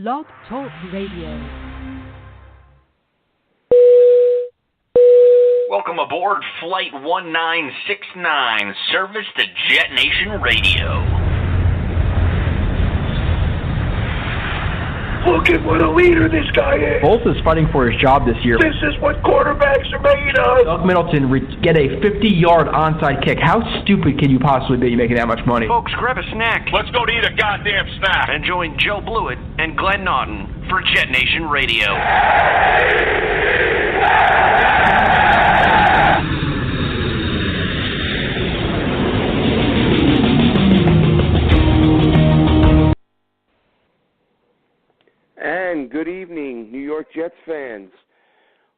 Blog Talk Radio. Welcome aboard Flight 1969, service to JetNation Radio. Look at what a leader this guy is. Bolster's fighting for his job this year. This is what quarterbacks are made of. Doug Middleton get a 50-yard onside kick. How stupid can you possibly be making that much money? Folks, grab a snack. Let's go to eat a goddamn snack. And join Joe Blewett and Glenn Naughton for JetNation Radio. And good evening, New York Jets fans.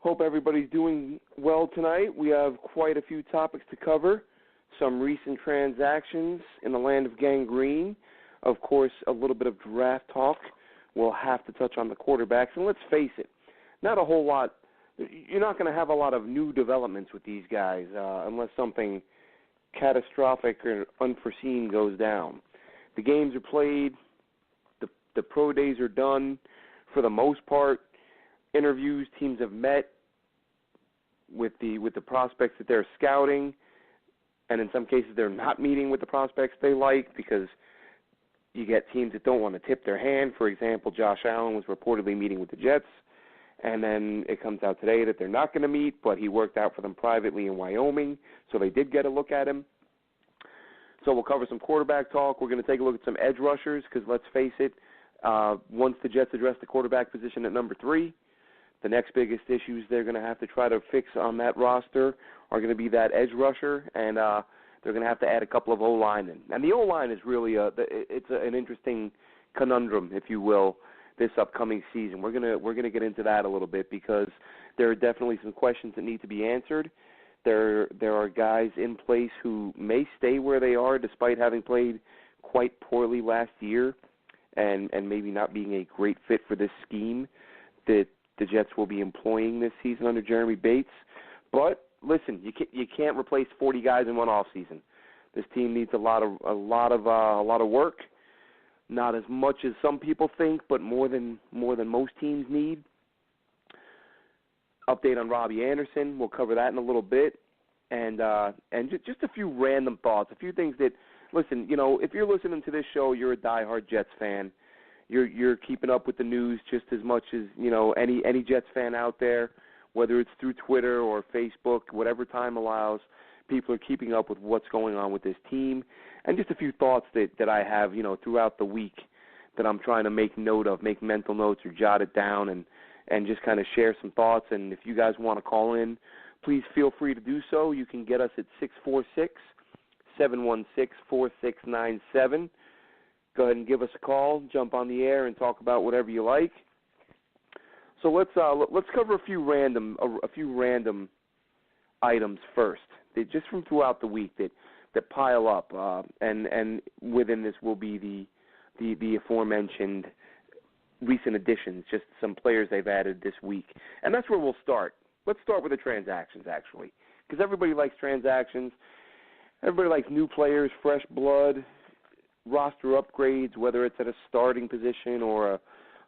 Hope everybody's doing well tonight. We have quite a few topics to cover. Some recent transactions in the land of gangrene. Of course, a little bit of draft talk. We'll have to touch on the quarterbacks. And let's face it, not a whole lot. You're not going to have a lot of new developments with these guys unless something catastrophic or unforeseen goes down. The games are played. The pro days are done. For the most part, interviews, teams have met with the prospects that they're scouting, and in some cases they're not meeting with the prospects they like because you get teams that don't want to tip their hand. For example, Josh Allen was reportedly meeting with the Jets, and then it comes out today that they're not going to meet, but he worked out for them privately in Wyoming, so they did get a look at him. So we'll cover some quarterback talk. We're going to take a look at some edge rushers because let's face it, once the Jets address the quarterback position at number 3, the next biggest issues they're going to have to try to fix on that roster are going to be that edge rusher, and they're going to have to add a couple of O-linemen. And the O-line is really an interesting conundrum, if you will, this upcoming season. We're going to get into that a little bit because there are definitely some questions that need to be answered. There are guys in place who may stay where they are despite having played quite poorly last year. And maybe not being a great fit for this scheme that the Jets will be employing this season under Jeremy Bates. But listen, you can't replace 40 guys in one offseason. This team needs a lot of work. Not as much as some people think, but more than most teams need. Update on Robbie Anderson. We'll cover that in a little bit, and just a few random thoughts, a few things that. Listen, if you're listening to this show, you're a diehard Jets fan. You're keeping up with the news just as much as, any Jets fan out there, whether it's through Twitter or Facebook, whatever time allows, people are keeping up with what's going on with this team. And just a few thoughts that I have, throughout the week that I'm trying to make note of, make mental notes or jot it down and just kind of share some thoughts. And if you guys want to call in, please feel free to do so. You can get us at 646-716-4697. Go ahead and give us a call, jump on the air, and talk about whatever you like. So let's cover a few random items first, just from throughout the week that pile up, and within this will be the aforementioned recent additions, just some players they've added this week, and that's where we'll start. Let's start with the transactions, actually, because everybody likes transactions. Everybody likes new players, fresh blood, roster upgrades, whether it's at a starting position or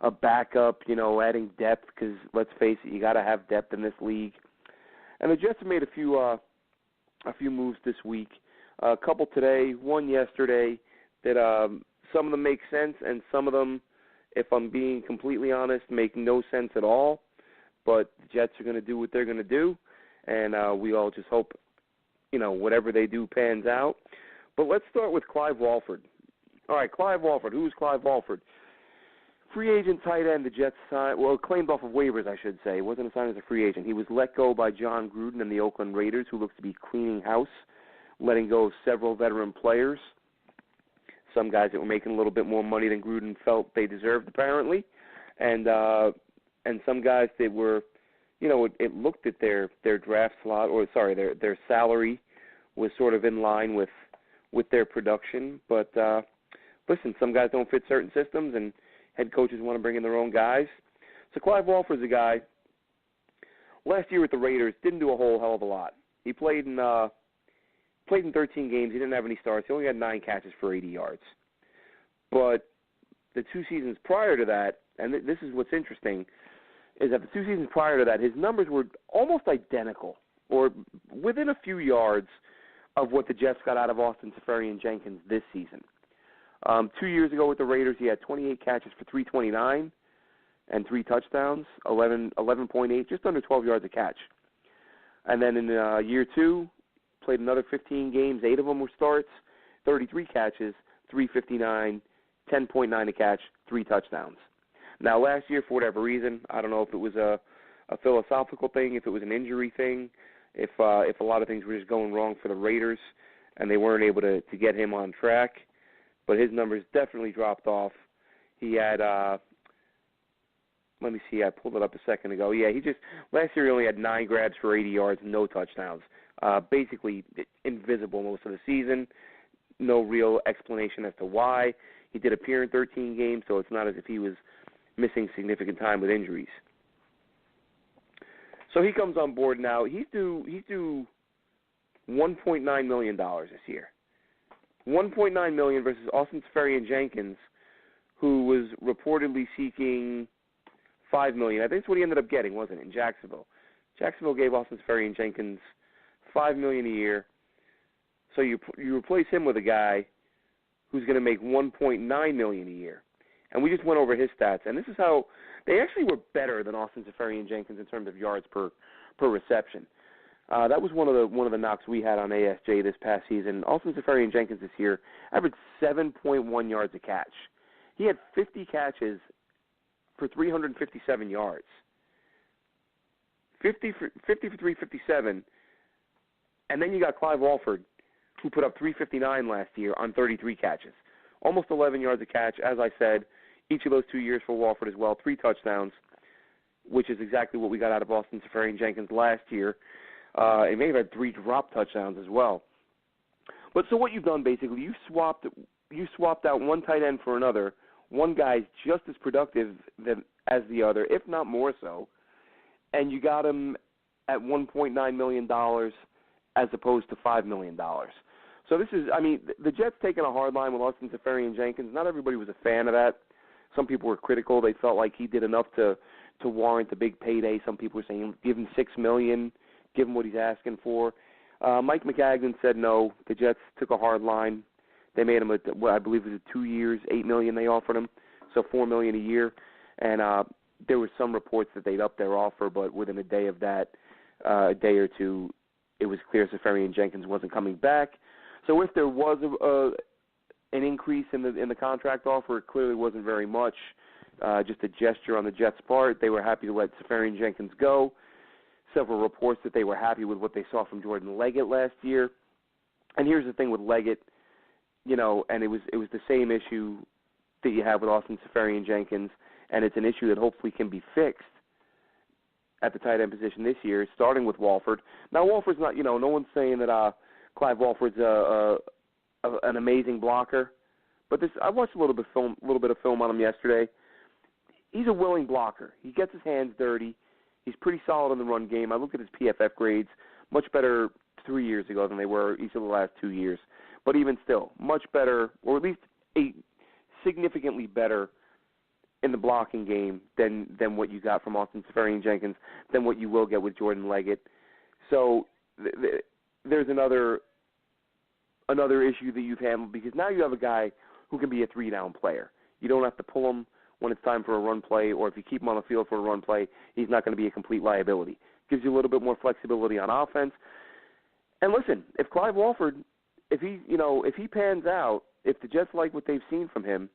a backup, adding depth because, let's face it, you got to have depth in this league. And the Jets have made a few moves this week, a couple today, one yesterday, that some of them make sense and some of them, if I'm being completely honest, make no sense at all. But the Jets are going to do what they're going to do, and we all just hope whatever they do pans out. But let's start with Clive Walford. All right, Clive Walford. Who is Clive Walford? Free agent tight end the Jets signed, claimed off of waivers, I should say. He wasn't assigned as a free agent. He was let go by John Gruden and the Oakland Raiders, who looks to be cleaning house, letting go of several veteran players. Some guys that were making a little bit more money than Gruden felt they deserved, apparently. And some guys that were, it looked at their draft slot, their salary was sort of in line with their production. But listen, some guys don't fit certain systems, and head coaches want to bring in their own guys. So Clive Walford's a guy. Last year with the Raiders, didn't do a whole hell of a lot. He played in 13 games. He didn't have any starts. He only had 9 catches for 80 yards. But the 2 seasons prior to that, and this is what's interesting, is that the 2 seasons prior to that, his numbers were almost identical, or within a few yards of what the Jets got out of Austin Seferian-Jenkins this season. 2 years ago with the Raiders, he had 28 catches for 329 and 3 touchdowns, 11.8, just under 12 yards a catch. And then in year 2, played another 15 games, 8 of them were starts, 33 catches, 359, 10.9 a catch, 3 touchdowns. Now, last year, for whatever reason, I don't know if it was a philosophical thing, if it was an injury thing, if a lot of things were just going wrong for the Raiders and they weren't able to get him on track. But his numbers definitely dropped off. He had, let me see, I pulled it up a second ago. Yeah, last year he only had 9 grabs for 80 yards, no touchdowns. Basically invisible most of the season. No real explanation as to why. He did appear in 13 games, so it's not as if he was missing significant time with injuries. So he comes on board now. He's due $1.9 million this year. $1.9 million versus Austin Seferian-Jenkins, who was reportedly seeking $5 million. I think that's what he ended up getting, wasn't it, in Jacksonville? Jacksonville gave Austin Seferian-Jenkins $5 million a year. So you replace him with a guy who's going to make $1.9 million a year. And we just went over his stats, and this is how they actually were better than Austin Seferian-Jenkins in terms of yards per reception. That was one of the knocks we had on ASJ this past season. Austin Seferian-Jenkins this year averaged 7.1 yards a catch. He had 50 catches for 357 yards. 50 for 357, and then you got Clive Walford, who put up 359 last year on 33 catches. Almost 11 yards a catch, as I said, each of those 2 years for Walford as well, 3 touchdowns, which is exactly what we got out of Austin Seferian-Jenkins last year. He may have had 3 drop touchdowns as well. But so what you've done basically, you swapped out one tight end for another. One guy's just as productive as the other, if not more so, and you got him at $1.9 million as opposed to $5 million. So this is, I mean, the Jets taking a hard line with Austin Seferian-Jenkins. Not everybody was a fan of that. Some people were critical. They felt like he did enough to warrant the big payday. Some people were saying, give him $6 million, give him what he's asking for. Mike McGagnon said no. The Jets took a hard line. They made him, I believe it was 2 years, $8 million they offered him, so $4 million a year. And there were some reports that they'd up their offer, but within a day of that, a day or two, it was clear Seferian-Jenkins wasn't coming back. So if there was an increase in the contract offer, it clearly wasn't very much, just a gesture on the Jets' part. They were happy to let Seferian-Jenkins go. Several reports that they were happy with what they saw from Jordan Leggett last year. And here's the thing with Leggett, you know, and it was the same issue that you have with Austin Seferian-Jenkins, and it's an issue that hopefully can be fixed at the tight end position this year, starting with Walford. Now, Walford's not, you know, no one's saying that Clive Walford's an amazing blocker, but I watched a little bit of film on him yesterday. He's a willing blocker. He gets his hands dirty. He's pretty solid in the run game. I looked at his PFF grades, much better 3 years ago than they were each of the last 2 years. But even still, much better, or at least significantly better in the blocking game than what you got from Austin Seferian-Jenkins, than what you will get with Jordan Leggett. So there's another issue that you've handled, because now you have a guy who can be a 3-down player. You don't have to pull him when it's time for a run play, or if you keep him on the field for a run play, he's not going to be a complete liability. Gives you a little bit more flexibility on offense. And listen, if Clive Walford, if he pans out, if the Jets like what they've seen from him,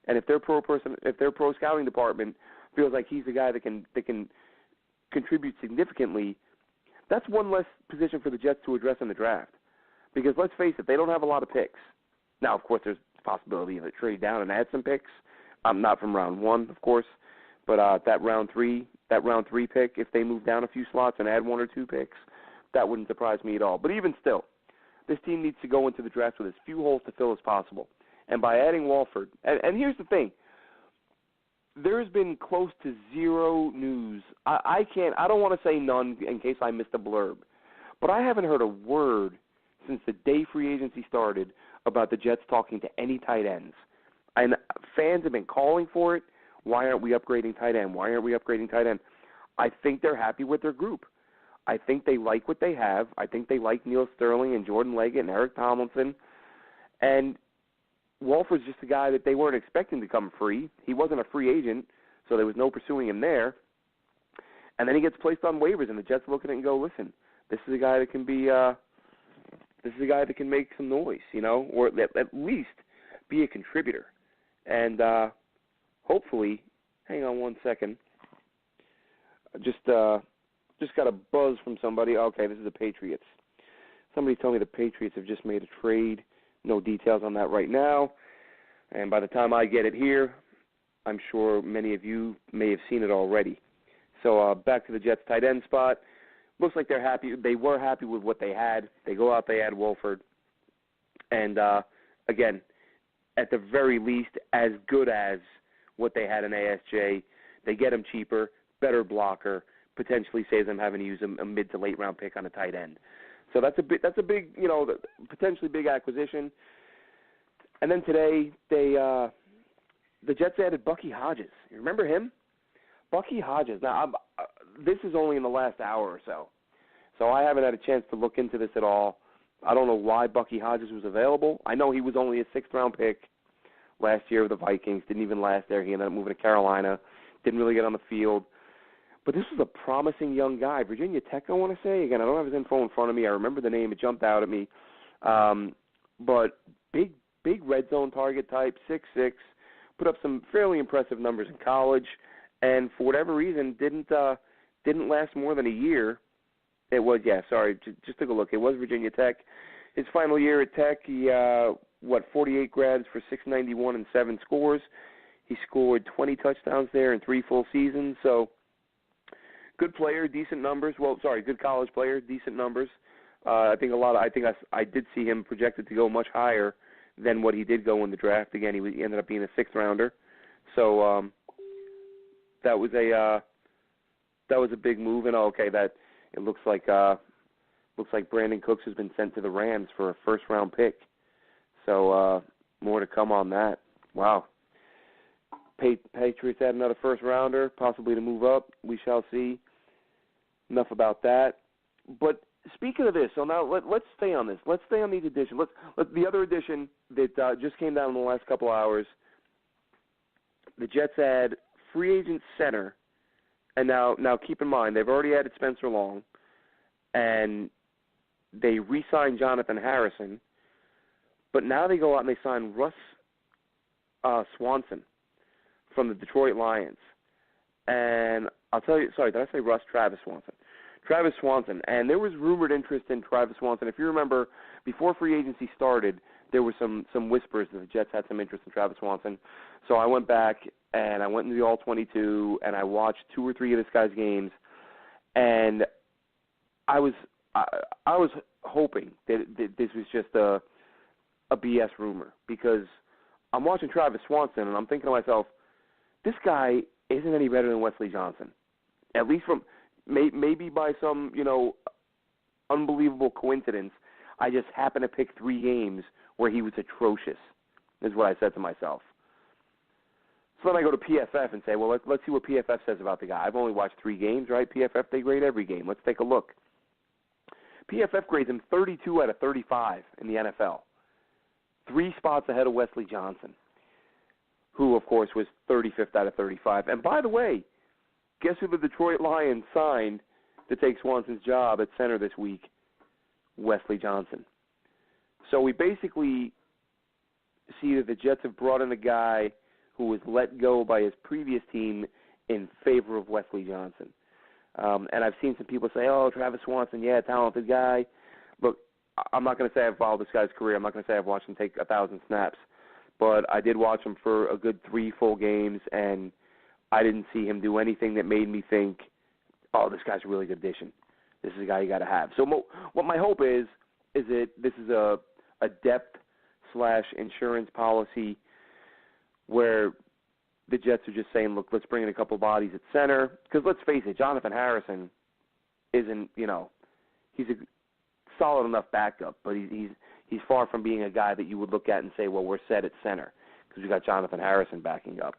and if their pro scouting department feels like he's the guy that can contribute significantly, that's one less position for the Jets to address in the draft. Because let's face it, they don't have a lot of picks. Now, of course, there's the possibility of a trade down and add some picks. Not from round 1, of course, but that round 3 pick, if they move down a few slots and add 1 or 2 picks, that wouldn't surprise me at all. But even still, this team needs to go into the draft with as few holes to fill as possible. And by adding Walford, and here's the thing, there's been close to zero news. I don't want to say none in case I missed a blurb, but I haven't heard a word since the day free agency started about the Jets talking to any tight ends. And fans have been calling for it. Why aren't we upgrading tight end? Why aren't we upgrading tight end? I think they're happy with their group. I think they like what they have. I think they like Neil Sterling and Jordan Leggett and Eric Tomlinson. And Walford's just a guy that they weren't expecting to come free. He wasn't a free agent, so there was no pursuing him there. And then he gets placed on waivers, and the Jets look at it and go, listen, this is a guy that can be this is a guy that can make some noise, or at least be a contributor. And hopefully, hang on one second. Just got a buzz from somebody. Okay, this is the Patriots. Somebody told me the Patriots have just made a trade. No details on that right now. And by the time I get it here, I'm sure many of you may have seen it already. So back to the Jets tight end spot. Looks like they're happy. They were happy with what they had. They go out, they add Walford. And, again, at the very least, as good as what they had in ASJ. They get him cheaper, better blocker, potentially saves them having to use a mid to late round pick on a tight end. So that's a big, potentially big acquisition. And then today, the Jets added Bucky Hodges. You remember him? Bucky Hodges. Now, this is only in the last hour or so, so I haven't had a chance to look into this at all. I don't know why Bucky Hodges was available. I know he was only a sixth-round pick last year with the Vikings. Didn't even last there. He ended up moving to Carolina. Didn't really get on the field. But this was a promising young guy. Virginia Tech, I want to say. Again, I don't have his info in front of me. I remember the name. It jumped out at me. But big red zone target type, 6'6", put up some fairly impressive numbers in college, and for whatever reason didn't last more than a year. It was, just took a look. It was Virginia Tech. His final year at Tech, he 48 grabs for 691 and 7 scores. He scored 20 touchdowns there in 3 full seasons. So good player, decent numbers. Good college player, decent numbers. I did see him projected to go much higher than what he did go in the draft. Again, he ended up being a sixth rounder. So that was a big move. And that it looks like Brandon Cooks has been sent to the Rams for a first round pick. So more to come on that. Wow. Patriots had another first rounder, possibly to move up. We shall see. Enough about that. But speaking of this, so now let's stay on this. Let's stay on these additions. The other addition that just came down in the last couple of hours, the Jets add free agent center, and now keep in mind, they've already added Spencer Long, and they re-signed Jonathan Harrison, but now they go out and they sign Russ Swanson from the Detroit Lions. And I'll tell you, did I say Russ? Travis Swanson. Travis Swanson. And there was rumored interest in Travis Swanson. If you remember, before free agency started, there were some whispers that the Jets had some interest in Travis Swanson. So I went back and I went into the All-22 and I watched 2 or 3 of this guy's games. And I was hoping that this was just a BS rumor, because I'm watching Travis Swanson and I'm thinking to myself, this guy isn't any better than Wesley Johnson, at least from maybe by some unbelievable coincidence. I just happened to pick 3 games where he was atrocious, is what I said to myself. So then I go to PFF and say, well, let's see what PFF says about the guy. I've only watched 3 games, right? PFF, they grade every game. Let's take a look. PFF grades him 32 out of 35 in the NFL, 3 spots ahead of Wesley Johnson, who, of course, was 35th out of 35. And by the way, guess who the Detroit Lions signed to take Swanson's job at center this week? Wesley Johnson. So we basically see that the Jets have brought in a guy who was let go by his previous team in favor of Wesley Johnson. And I've seen some people say, Travis Swanson, talented guy. Look, I'm not going to say I've followed this guy's career. I'm not going to say I've watched him take 1,000 snaps. But I did watch him for a good 3 full games, and I didn't see him do anything that made me think, this guy's a really good addition. This is a guy you got to have. So what my hope is that this is a depth/insurance policy where the Jets are just saying, look, let's bring in a couple bodies at center. Because let's face it, Jonathan Harrison isn't, he's a solid enough backup, but he's far from being a guy that you would look at and say, well, we're set at center. because we got Jonathan Harrison backing up.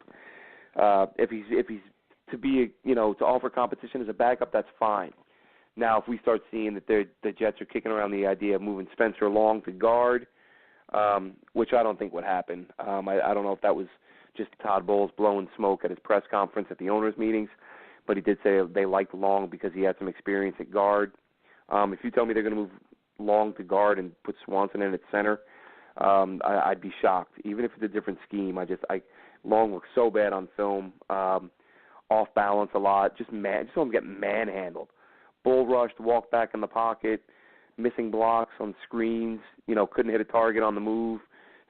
If he's to be, to offer competition as a backup, that's fine. Now, if we start seeing that the Jets are kicking around the idea of moving Spencer Long to guard, which I don't think would happen. I don't know if that was just Todd Bowles blowing smoke at his press conference at the owners' meetings, but he did say they liked Long because he had some experience at guard. If you tell me they're going to move Long to guard and put Swanson in at center, I'd be shocked. Even if it's a different scheme, Long looks so bad on film, off balance a lot, just saw him get manhandled. Bull rushed, walked back in the pocket, missing blocks on screens, couldn't hit a target on the move.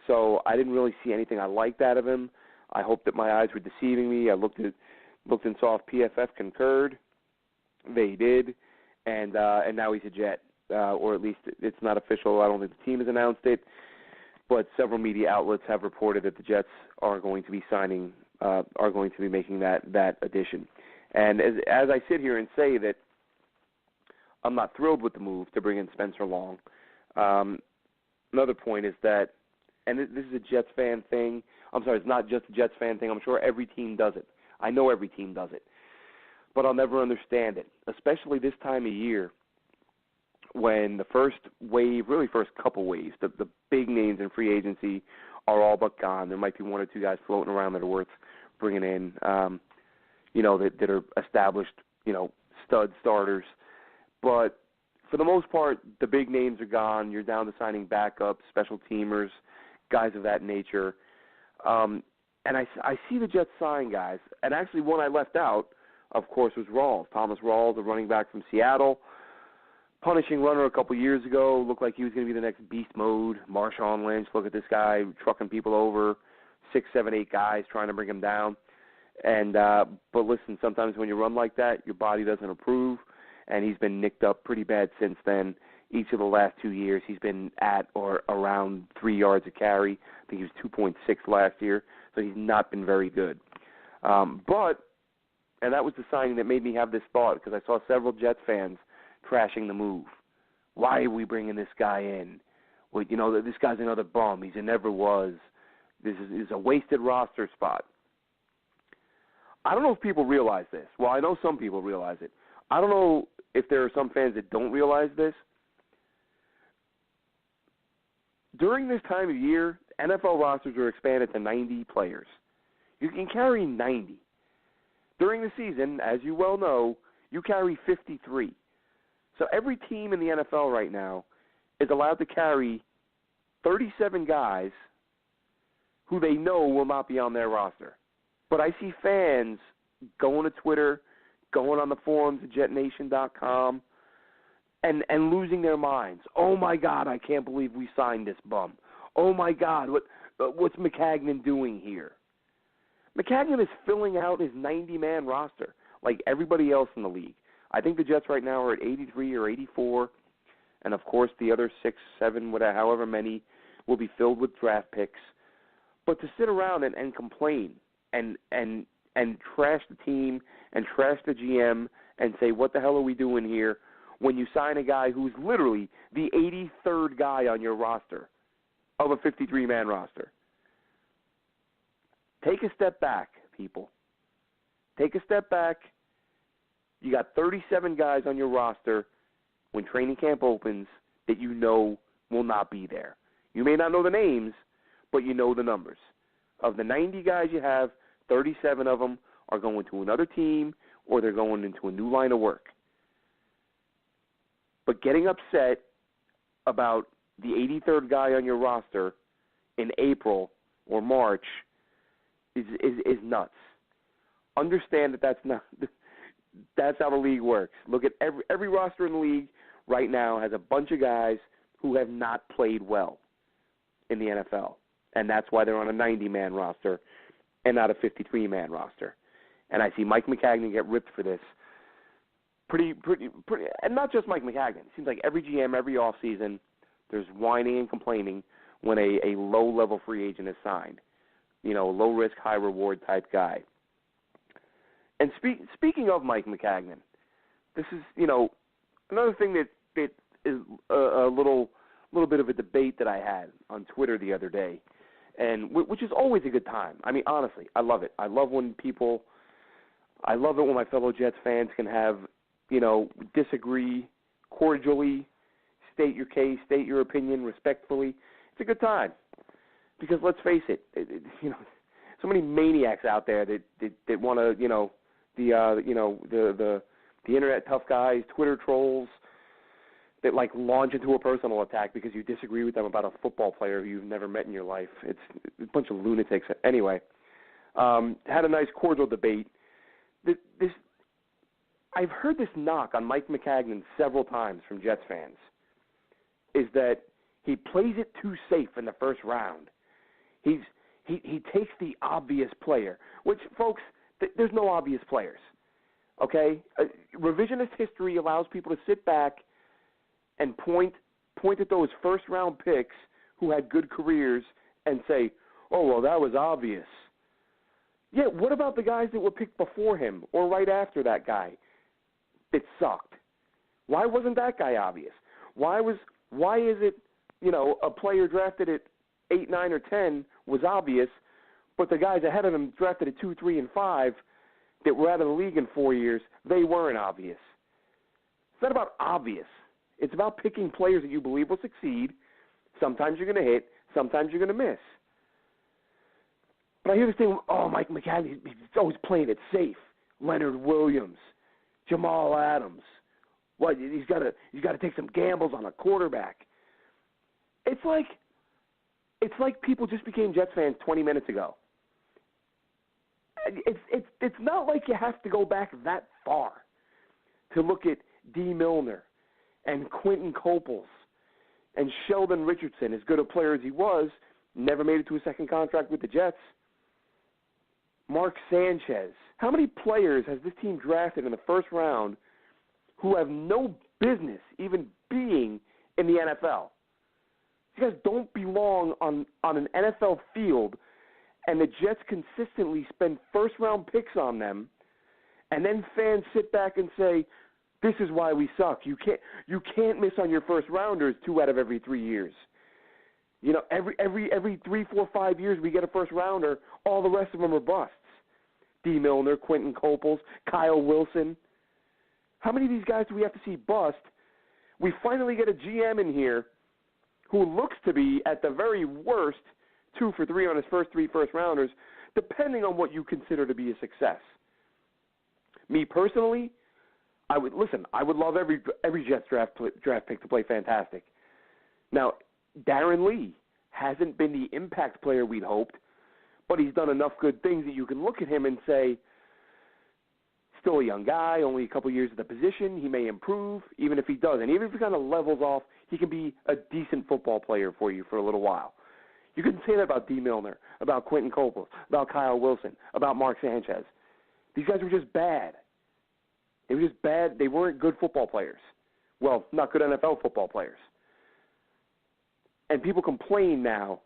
So I didn't really see anything I liked out of him. I hope that my eyes were deceiving me. I looked and saw if PFF concurred. They did, and now he's a Jet, or at least it's not official. I don't think the team has announced it, but several media outlets have reported that the Jets are going to be making that addition. And as I sit here and say that I'm not thrilled with the move to bring in Spencer Long, another point is that, and this is a Jets fan thing. I'm sorry, it's not just a Jets fan thing. I'm sure every team does it. I know every team does it. But I'll never understand it, especially this time of year when the first couple waves, the big names in free agency are all but gone. There might be one or two guys floating around that are worth bringing in, that are established, stud starters. But for the most part, the big names are gone. You're down to signing backups, special teamers, guys of that nature. And I see the Jets sign guys. And actually one I left out, of course, was Rawls. Thomas Rawls, a running back from Seattle. Punishing runner a couple years ago. Looked like he was going to be the next beast mode. Marshawn Lynch, look at this guy trucking people over. 6, 7, 8 guys trying to bring him down. And but listen, sometimes when you run like that, your body doesn't approve. And he's been nicked up pretty bad since then. Each of the last 2 years, he's been at or around 3 yards a carry. I think he was 2.6 last year, so he's not been very good. And that was the signing that made me have this thought, because I saw several Jets fans trashing the move. Why are we bringing this guy in? Well, this guy's another bum. He never was. This is a wasted roster spot. I don't know if people realize this. Well, I know some people realize it. I don't know if there are some fans that don't realize this. During this time of year, NFL rosters are expanded to 90 players. You can carry 90. During the season, as you well know, you carry 53. So every team in the NFL right now is allowed to carry 37 guys who they know will not be on their roster. But I see fans going to Twitter, going on the forums at JetNation.com, and losing their minds. Oh, my God, I can't believe we signed this bum. Oh, my God, what's McCagnon doing here? McCagnon is filling out his 90-man roster like everybody else in the league. I think the Jets right now are at 83 or 84, and, of course, the other 6, 7, whatever, however many will be filled with draft picks. But to sit around and complain and trash the team and trash the GM and say, what the hell are we doing here, when you sign a guy who's literally the 83rd guy on your roster of a 53-man roster. Take a step back, people. Take a step back. You got 37 guys on your roster when training camp opens that you know will not be there. You may not know the names, but you know the numbers. Of the 90 guys you have, 37 of them are going to another team or they're going into a new line of work. But getting upset about the 83rd guy on your roster in April or March is nuts. Understand that's how the league works. Look at every roster in the league right now has a bunch of guys who have not played well in the NFL, and that's why they're on a 90-man roster and not a 53-man roster. And I see Mike McCagnon get ripped for this. Pretty, and not just Mike McCagnon. It seems like every GM, every offseason, there's whining and complaining when a low-level free agent is signed. Low-risk, high-reward type guy. And speaking of Mike McCagnon, this is, another thing that is a little bit of a debate that I had on Twitter the other day. and which is always a good time. I mean, honestly, I love it. I love it when my fellow Jets fans can have, disagree cordially, state your case, state your opinion respectfully. It's a good time because let's face it, so many maniacs out there that want to, the internet tough guys, Twitter trolls that launch into a personal attack because you disagree with them about a football player who you've never met in your life. It's a bunch of lunatics. Anyway, had a nice cordial debate. I've heard this knock on Mike McCagnon several times from Jets fans, is that he plays it too safe in the first round. He takes the obvious player, which, folks, there's no obvious players, okay? Revisionist history allows people to sit back and point at those first-round picks who had good careers and say, oh, well, that was obvious. Yeah, what about the guys that were picked before him or right after that guy that sucked? Why wasn't that guy obvious? Why is it, a player drafted at 8, 9, or 10 was obvious, but the guys ahead of him drafted at 2, 3, and 5 that were out of the league in 4 years, they weren't obvious. It's not about obvious. It's about picking players that you believe will succeed. Sometimes you're going to hit, sometimes you're going to miss. But I hear this thing, Mike McCagnon, he's always playing it safe. Leonard Williams, Jamal Adams. What, he's got to take some gambles on a quarterback. It's like people just became Jets fans 20 minutes ago. It's not like you have to go back that far to look at D. Milner and Quentin Coples and Sheldon Richardson, as good a player as he was, never made it to a second contract with the Jets. Mark Sanchez. How many players has this team drafted in the first round who have no business even being in the NFL? These guys don't belong on an NFL field, and the Jets consistently spend first-round picks on them, and then fans sit back and say, this is why we suck. You can't miss on your first-rounders 2 out of every 3 years. Every 3, 4, 5 years we get a first-rounder, all the rest of them are busts. D. Milner, Quentin Coples, Kyle Wilson. How many of these guys do we have to see bust? We finally get a GM in here who looks to be, at the very worst, 2 for 3 on his first 3 first-rounders, depending on what you consider to be a success. Me personally, I would love every Jets draft pick to play fantastic. Now, Darren Lee hasn't been the impact player we'd hoped, but he's done enough good things that you can look at him and say, still a young guy, only a couple years at the position, he may improve, even if he doesn't. Even if he kind of levels off, he can be a decent football player for you for a little while. You couldn't say that about D. Milner, about Quentin Coples, about Kyle Wilson, about Mark Sanchez. These guys were just bad. They were just bad. They weren't good football players. Well, not good NFL football players. And people complain now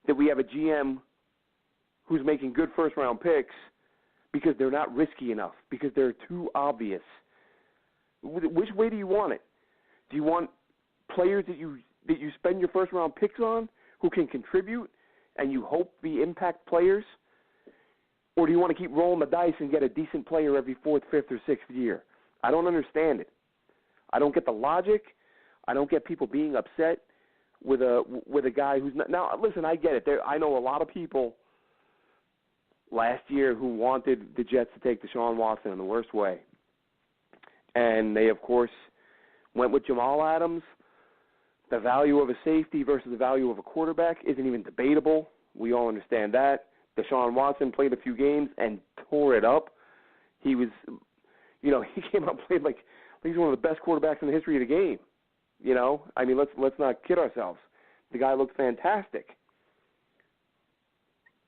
that we have a GM who's making good first-round picks because they're not risky enough, because they're too obvious. Which way do you want it? Do you want players that you spend your first-round picks on who can contribute and you hope be impact players? Or do you want to keep rolling the dice and get a decent player every 4th, 5th, or 6th year? I don't understand it. I don't get the logic. I don't get people being upset with a guy who's not. Now, listen, I get it. I know a lot of people last year who wanted the Jets to take Deshaun Watson in the worst way. And they, of course, went with Jamal Adams. The value of a safety versus the value of a quarterback isn't even debatable. We all understand that. Deshaun Watson played a few games and tore it up. He was, he came out and played like he's one of the best quarterbacks in the history of the game. I mean, let's not kid ourselves. The guy looked fantastic.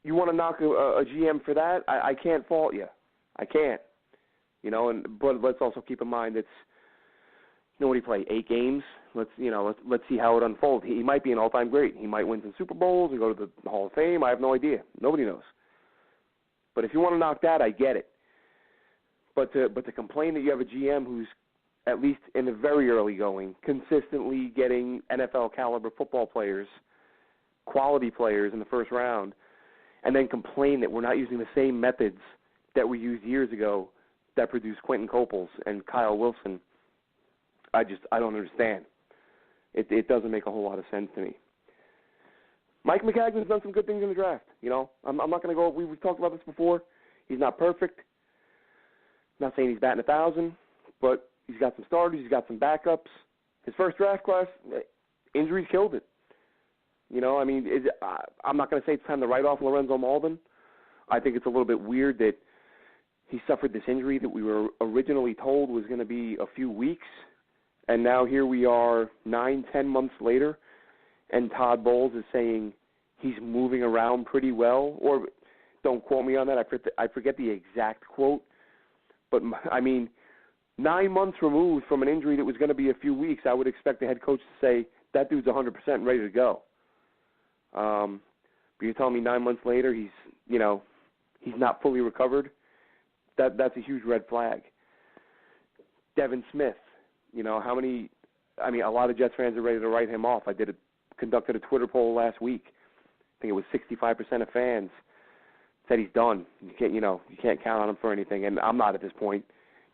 You want to knock a GM for that? I can't fault you. I can't. But let's also keep in mind it's, what did he play? 8 games. Let's see how it unfolds. He might be an all-time great. He might win some Super Bowls and go to the Hall of Fame. I have no idea. Nobody knows. But if you want to knock that, I get it. But to complain that you have a GM who's, at least in the very early going, consistently getting NFL caliber football players quality players in the first round and then complain that we're not using the same methods that we used years ago that produced Quentin Copels and Kyle Wilson. I don't understand. It doesn't make a whole lot of sense to me. Mike McCagnon's done some good things in the draft. You know, I'm not going to go. We've talked about this before. He's not perfect. Not saying he's batting 1,000, but he's got some starters. He's got some backups. His first draft class, injuries killed it. You know, I mean, I'm not going to say it's time to write off Lorenzo Malden. I think it's a little bit weird that he suffered this injury that we were originally told was going to be a few weeks, and now here we are 9-10 months later, and Todd Bowles is saying he's moving around pretty well. Or don't quote me on that. I forget the exact quote. But, I mean, 9 months removed from an injury that was going to be a few weeks, I would expect the head coach to say, that dude's 100% ready to go. But you're telling me 9 months later he's not fully recovered? That's a huge red flag. Devin Smith, a lot of Jets fans are ready to write him off. I conducted a Twitter poll last week. I think it was 65% of fans said he's done. You can't count on him for anything, and I'm not at this point.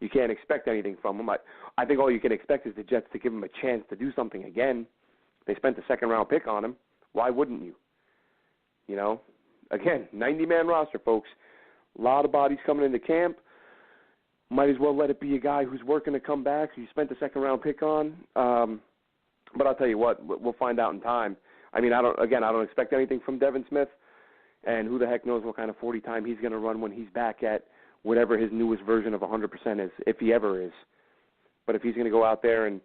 You can't expect anything from him. I think all you can expect is the Jets to give him a chance to do something again. They spent the second-round pick on him. Why wouldn't you? Again, 90-man roster, folks. A lot of bodies coming into camp. Might as well let it be a guy who's working to come back, who you spent the second-round pick on. But I'll tell you what, we'll find out in time. I mean, I don't expect anything from Devin Smith, and who the heck knows what kind of 40 time he's going to run when he's back at whatever his newest version of 100% is, if he ever is. But if he's going to go out there and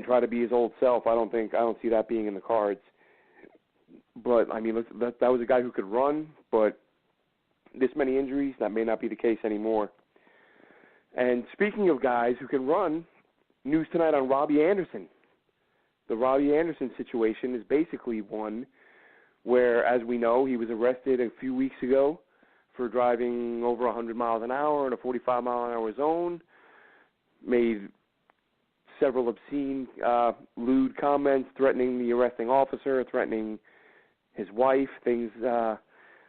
try to be his old self, I don't see that being in the cards. But, I mean, that was a guy who could run, but this many injuries, that may not be the case anymore. And speaking of guys who can run, news tonight on Robbie Anderson. The Robbie Anderson situation is basically one where, as we know, he was arrested a few weeks ago for driving over 100 miles an hour in a 45-mile-an-hour zone, made several obscene, lewd comments threatening the arresting officer, threatening his wife, things.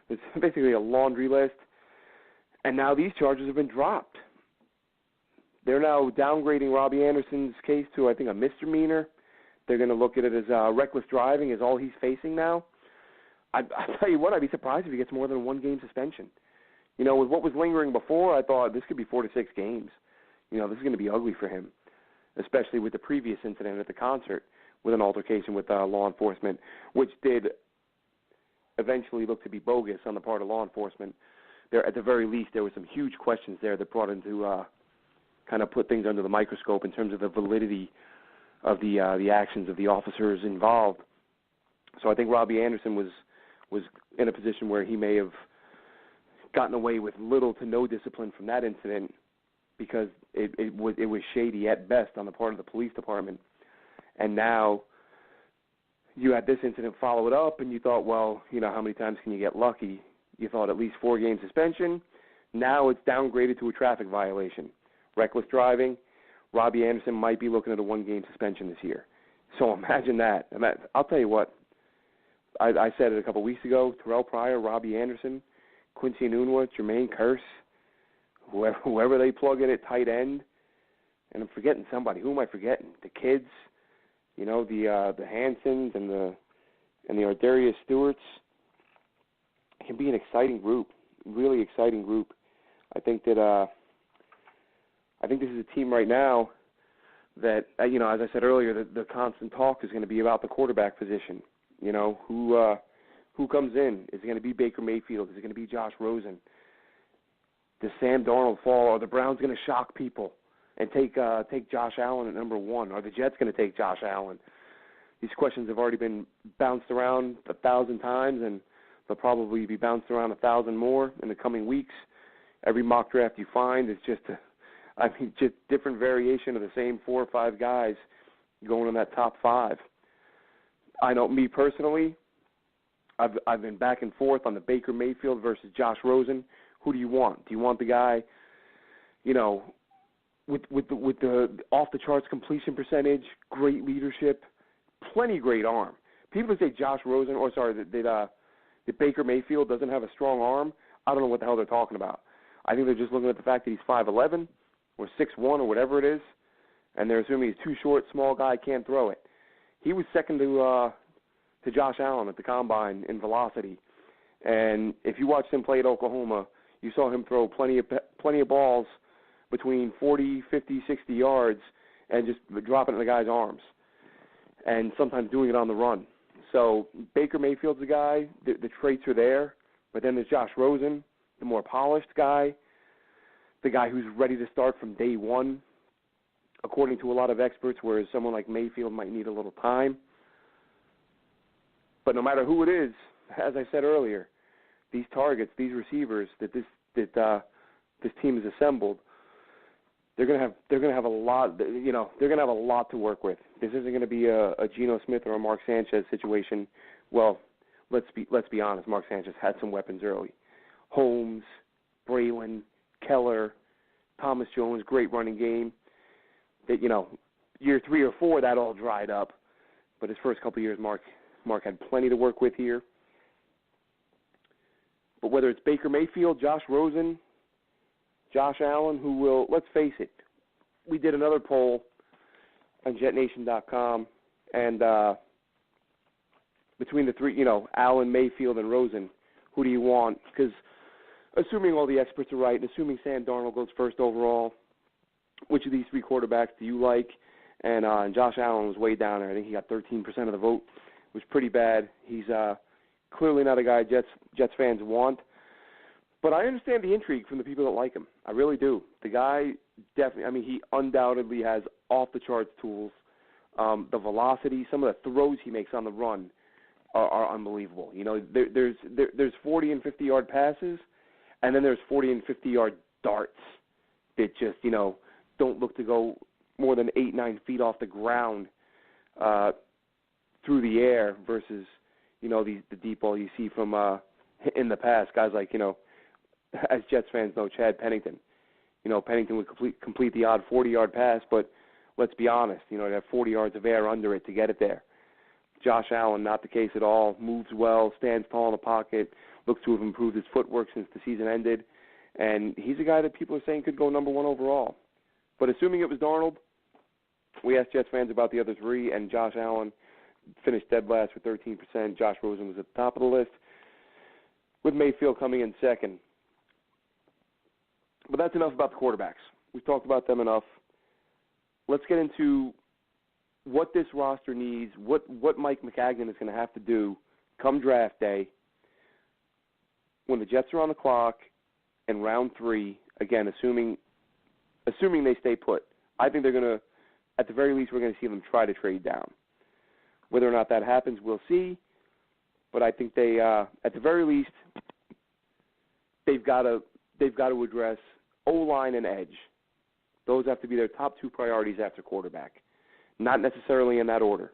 It's basically a laundry list. And now these charges have been dropped. They're now downgrading Robbie Anderson's case to, I think, a misdemeanor. They're going to look at it as reckless driving is all he's facing now. I'll tell you what, I'd be surprised if he gets more than a one-game suspension. With what was lingering before, I thought this could be 4 to 6 games. This is going to be ugly for him, especially with the previous incident at the concert with an altercation with law enforcement, which did eventually look to be bogus on the part of law enforcement. There, at the very least, there were some huge questions there that brought into kind of put things under the microscope in terms of the validity of the actions of the officers involved. So I think Robbie Anderson was in a position where he may have gotten away with little to no discipline from that incident because it was shady at best on the part of the police department. And now you had this incident follow it up, and you thought, well, how many times can you get lucky? You thought at least 4-game suspension. Now it's downgraded to a traffic violation. Reckless driving. Robbie Anderson might be looking at a 1-game suspension this year. So imagine that. I'll tell you what. I said it a couple weeks ago. Terrell Pryor, Robbie Anderson, Quincy Enunwa, Jermaine Kearse, whoever they plug in at tight end. And I'm forgetting somebody. Who am I forgetting? The kids, the Hansons and the Ardarius Stewarts. It can be an exciting group, really exciting group. I think this is a team right now that, as I said earlier, the constant talk is going to be about the quarterback position. Who comes in? Is it going to be Baker Mayfield? Is it going to be Josh Rosen? Does Sam Darnold fall? Are the Browns going to shock people and take Josh Allen at number 1? Are the Jets going to take Josh Allen? These questions have already been bounced around 1,000 times, and they'll probably be bounced around 1,000 more in the coming weeks. Every mock draft you find is just different variation of the same 4 or 5 guys going in that top 5. I know, me personally, I've been back and forth on the Baker Mayfield versus Josh Rosen. Who do you want? Do you want the guy, with the off the charts completion percentage, great leadership, plenty great arm, people say Josh Rosen, that Baker Mayfield doesn't have a strong arm, I don't know what the hell they're talking about. I think they're just looking at the fact that he's 5'11", or 6'1", or whatever it is, and they're assuming he's too short, small guy, can't throw it. He was second to Josh Allen at the Combine in velocity, and if you watched him play at Oklahoma, you saw him throw plenty of balls between 40, 50, 60 yards and just dropping it in the guy's arms, and sometimes doing it on the run. So Baker Mayfield's the guy. The traits are there. But then there's Josh Rosen, the more polished guy, the guy who's ready to start from day one, according to a lot of experts, whereas someone like Mayfield might need a little time. But no matter who it is, as I said earlier, these targets, these receivers that this team has assembled, they're going to have a lot. They're going to have a lot to work with. This isn't going to be a Geno Smith or a Mark Sanchez situation. Well, let's be honest. Mark Sanchez had some weapons early. Holmes, Braylon, Keller, Thomas Jones, great running game. That year 3 or 4 that all dried up, but his first couple of years, Mark had plenty to work with here. But whether it's Baker Mayfield, Josh Rosen, Josh Allen, who will, let's face it, we did another poll on JetNation.com, and between the three, Allen, Mayfield, and Rosen, who do you want? Because assuming all the experts are right, and assuming Sam Darnold goes first overall, which of these 3 quarterbacks do you like? And Josh Allen was way down there. I think he got 13% of the vote. It was pretty bad. He's clearly not a guy Jets fans want. But I understand the intrigue from the people that like him. I really do. The guy definitely, he undoubtedly has off-the-charts tools. The velocity, some of the throws he makes on the run are unbelievable. There's 40 and 50-yard passes, and then there's 40 and 50-yard darts that just, don't look to go more than 8-9 feet off the ground through the air versus, the deep ball you see from in the past. Guys like, as Jets fans know, Chad Pennington. Pennington would complete the odd 40-yard pass, but let's be honest, he'd have 40 yards of air under it to get it there. Josh Allen, not the case at all. Moves well, stands tall in the pocket, looks to have improved his footwork since the season ended, and he's a guy that people are saying could go number 1 overall. But assuming it was Darnold, we asked Jets fans about the other 3, and Josh Allen finished dead last with 13%. Josh Rosen was at the top of the list, with Mayfield coming in second. But that's enough about the quarterbacks. We've talked about them enough. Let's get into what this roster needs, what Mike McCagnon is going to have to do come draft day when the Jets are on the clock in round 3, again, assuming they stay put. I think they're going to, at the very least, we're going to see them try to trade down. Whether or not that happens, we'll see. But I think they, at the very least, they've got to address O-line and edge. Those have to be their top 2 priorities after quarterback. Not necessarily in that order.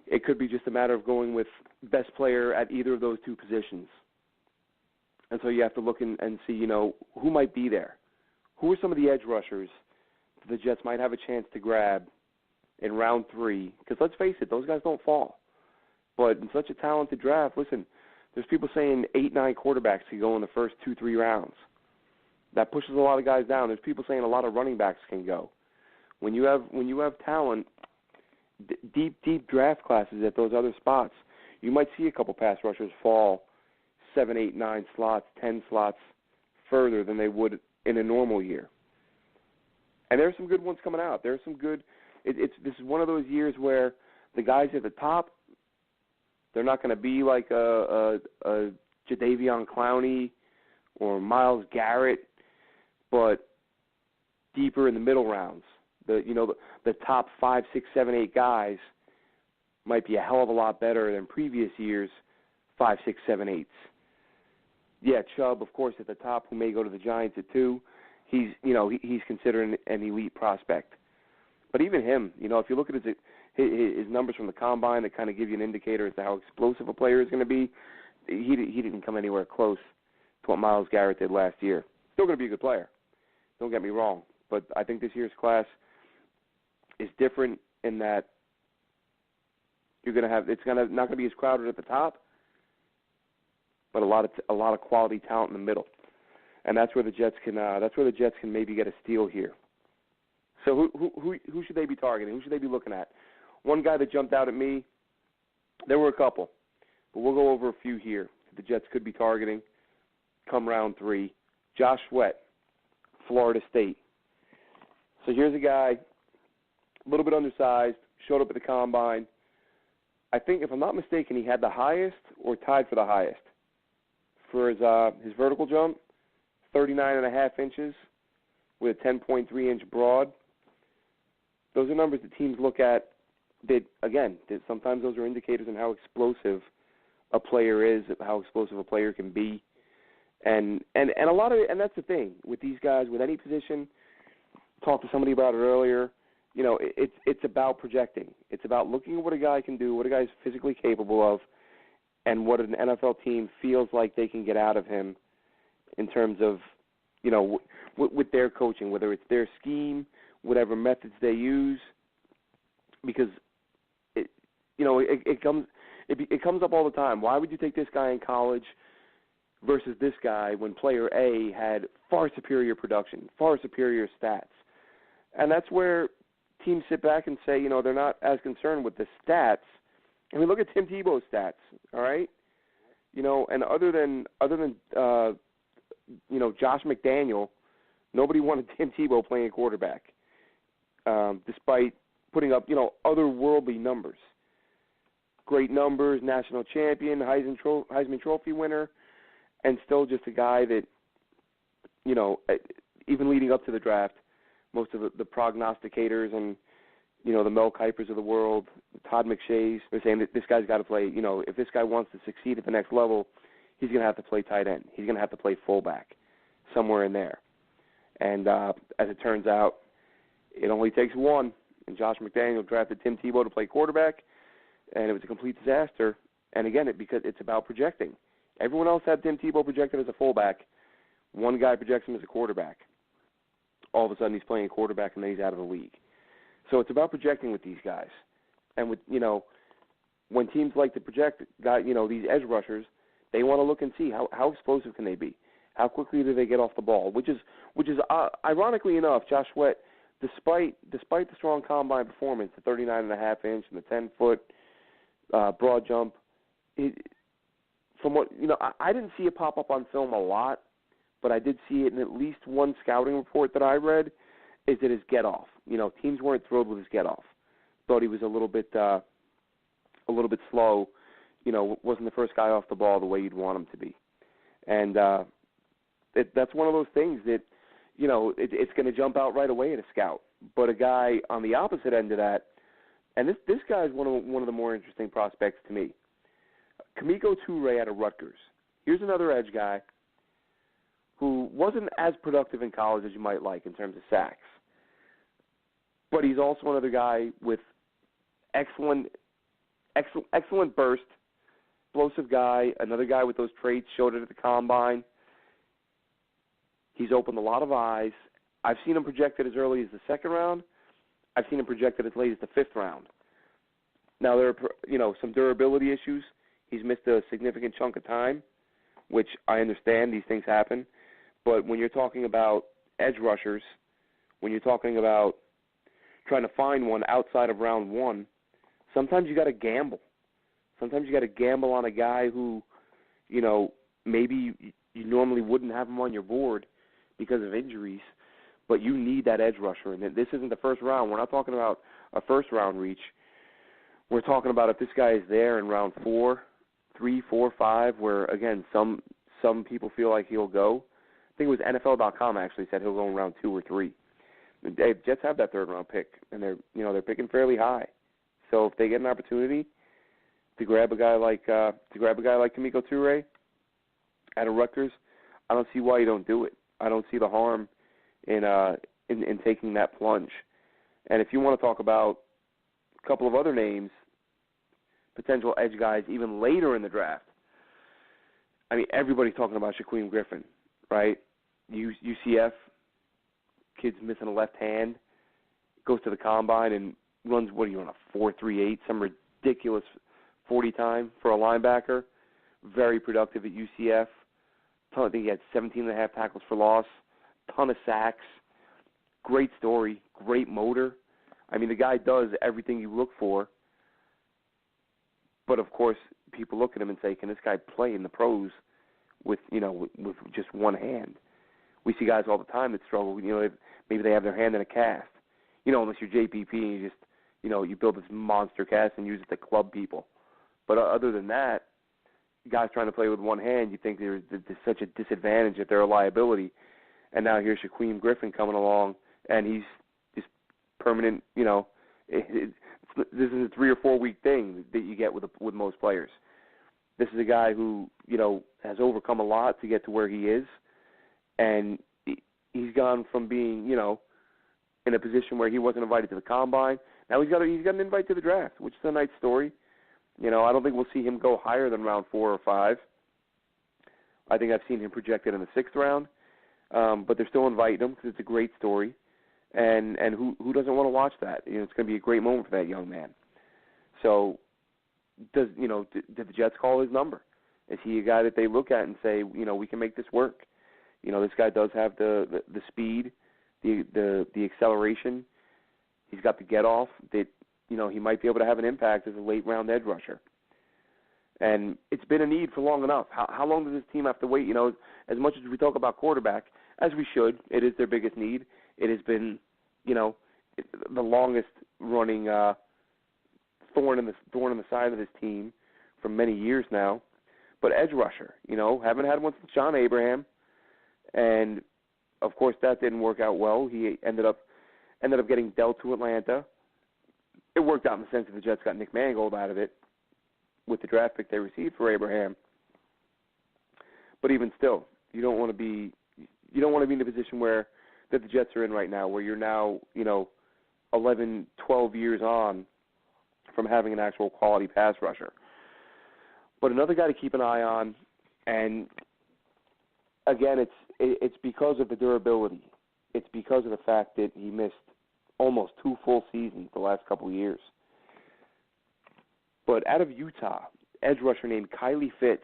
It could be just a matter of going with best player at either of those 2 positions. And so you have to look and see, who might be there. Who are some of the edge rushers that the Jets might have a chance to grab in round 3? Because let's face it, those guys don't fall. But in such a talented draft, listen, there's people saying 8-9 quarterbacks could go in the first 2-3 rounds. That pushes a lot of guys down. There's people saying a lot of running backs can go. When you have talent, deep draft classes at those other spots, you might see a couple pass rushers fall 7, 8, 9 slots, 10 slots further than they would in a normal year. And there's some good ones coming out. There's some good. This is one of those years where the guys at the top, they're not going to be like a Jadeveon Clowney or Myles Garrett, but deeper in the middle rounds. The top 5, 6, 7, 8 guys might be a hell of a lot better than previous years' 5, 6, 7, 8s. Yeah, Chubb, of course, at the top, who may go to the Giants at 2. He's considered an elite prospect. But even him, if you look at his numbers from the Combine that kind of give you an indicator as to how explosive a player is going to be, he didn't come anywhere close to what Myles Garrett did last year. Still going to be a good player. Don't get me wrong. But I think this year's class is different in that You're going to have not going to be as crowded at the top, but a lot of quality talent in the middle, and that's where the Jets can maybe get a steal here. So who should they be targeting? Who should they be looking at? One guy that jumped out at me. There were a couple, but we'll go over a few here that the Jets could be targeting come round 3. Josh Sweat, Florida State. So here's a guy, a little bit undersized, showed up at the combine. I think, if I'm not mistaken, he had the highest or tied for the highest for his vertical jump, 39.5 inches with a 10.3-inch broad. Those are numbers that teams look at that, again, that sometimes those are indicators on how explosive a player is, how explosive a player can be. And a lot of it, and that's the thing with these guys, with any position. Talked to somebody about it earlier. You know, it's about projecting. It's about looking at what a guy can do, what a guy's physically capable of, and what an NFL team feels like they can get out of him in terms of, you know, with their coaching, whether it's their scheme, whatever methods they use, because it comes up all the time. Why would you take this guy in college versus this guy when player A had far superior production, far superior stats? And that's where teams sit back and say, you know, they're not as concerned with the stats. I mean, look at Tim Tebow's stats, all right? You know, and other than Josh McDaniel, nobody wanted Tim Tebow playing quarterback, despite putting up, you know, otherworldly numbers. Great numbers, national champion, Heisman Trophy winner, and still just a guy that, you know, even leading up to the draft, most of the prognosticators and, you know, the Mel Kipers of the world, Todd McShays, they're saying that this guy's got to play, you know, if this guy wants to succeed at the next level, he's going to have to play tight end. He's going to have to play fullback, somewhere in there. And as it turns out, it only takes one. And Josh McDaniel drafted Tim Tebow to play quarterback, and it was a complete disaster. And again, because it's about projecting. Everyone else had Tim Tebow projected as a fullback. One guy projects him as a quarterback. All of a sudden he's playing quarterback and then he's out of the league. So it's about projecting with these guys. And with, you know, when teams like to project, you know, these edge rushers, they want to look and see how explosive can they be? How quickly do they get off the ball? Which is ironically enough, Josh Sweat, despite the strong combine performance, the 39.5 inch and the 10-foot broad jump, from what, you know, I didn't see it pop up on film a lot, but I did see it in at least one scouting report that I read, is that his get-off. You know, teams weren't thrilled with his get-off. Thought he was a little bit slow. You know, wasn't the first guy off the ball the way you'd want him to be. And that's one of those things that, you know, it's going to jump out right away at a scout. But a guy on the opposite end of that, and this guy is one of the more interesting prospects to me. Kamiko Toure out of Rutgers. Here's another edge guy who wasn't as productive in college as you might like in terms of sacks. But he's also another guy with excellent burst, explosive guy, another guy with those traits, showed it at the combine. He's opened a lot of eyes. I've seen him projected as early as the second round. I've seen him projected as late as the fifth round. Now, there are, you know, some durability issues. He's missed a significant chunk of time, which I understand. These things happen. But when you're talking about edge rushers, when you're talking about trying to find one outside of round one, sometimes you got to gamble. Sometimes you got to gamble on a guy who, you know, maybe you normally wouldn't have him on your board because of injuries, but you need that edge rusher. And this isn't the first round. We're not talking about a first-round reach. We're talking about if this guy is there in round 4, 3, 4, 5, where, again, some people feel like he'll go. I think it was NFL.com actually said he'll go in round 2 or 3. The Jets have that third-round pick, and they're picking fairly high. So if they get an opportunity to grab a guy like Kamiko Toure out of Rutgers, I don't see why you don't do it. I don't see the harm in taking that plunge. And if you want to talk about a couple of other names, potential edge guys even later in the draft, I mean, everybody's talking about Shaquem Griffin, right? UCF, kid's missing a left hand, goes to the combine and runs, what are you on, a 4.38, some ridiculous 40 time for a linebacker. Very productive at UCF. I think he had 17.5 tackles for loss. Ton of sacks. Great story. Great motor. I mean, the guy does everything you look for. But, of course, people look at him and say, can this guy play in the pros with just one hand? We see guys all the time that struggle. Maybe they have their hand in a cast. Unless you're JPP and you just, you build this monster cast and use it to club people. But other than that, guys trying to play with one hand, you think there's such a disadvantage that they're a liability. And now here's Shaquem Griffin coming along, and he's just permanent, this is a 3 or 4 week thing that you get with most players. This is a guy who, has overcome a lot to get to where he is, and he's gone from being, in a position where he wasn't invited to the combine. Now he's got an invite to the draft, which is a nice story. I don't think we'll see him go higher than round 4 or 5. I think I've seen him projected in the 6th round, but they're still inviting him because it's a great story. And who doesn't want to watch that? It's going to be a great moment for that young man. So, did the Jets call his number? Is he a guy that they look at and say, we can make this work? This guy does have the speed, the acceleration. He's got the get off that he might be able to have an impact as a late round edge rusher. And it's been a need for long enough. How long does this team have to wait? As much as we talk about quarterback, as we should, it is their biggest need. It has been, the longest running thorn in the side of this team for many years now. But edge rusher, haven't had one since John Abraham, and of course that didn't work out well. He ended up getting dealt to Atlanta. It worked out in the sense that the Jets got Nick Mangold out of it with the draft pick they received for Abraham. But even still, you don't want to be in the position where that the Jets are in right now, where you're now, 11, 12 years on from having an actual quality pass rusher. But another guy to keep an eye on, and again, it's because of the durability. It's because of the fact that he missed almost 2 full seasons the last couple of years. But out of Utah, edge rusher named Kylie Fitz.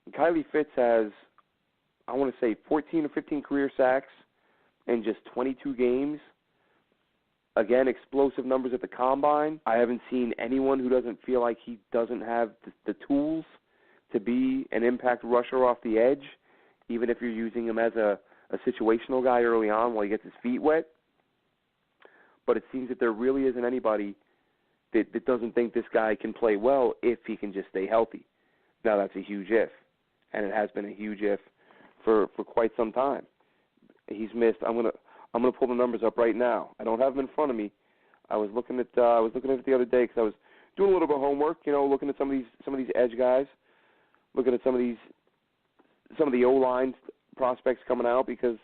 And Kylie Fitz has, I want to say, 14 or 15 career sacks in just 22 games. Again, explosive numbers at the combine. I haven't seen anyone who doesn't feel like he doesn't have the tools to be an impact rusher off the edge, even if you're using him as a situational guy early on while he gets his feet wet. But it seems that there really isn't anybody that doesn't think this guy can play well if he can just stay healthy. Now, that's a huge if, and it has been a huge if for quite some time. He's missed. I'm gonna pull the numbers up right now. I don't have them in front of me. I was looking at it the other day because I was doing a little bit of homework. Looking at some of these edge guys, looking at some of the O-line prospects coming out, because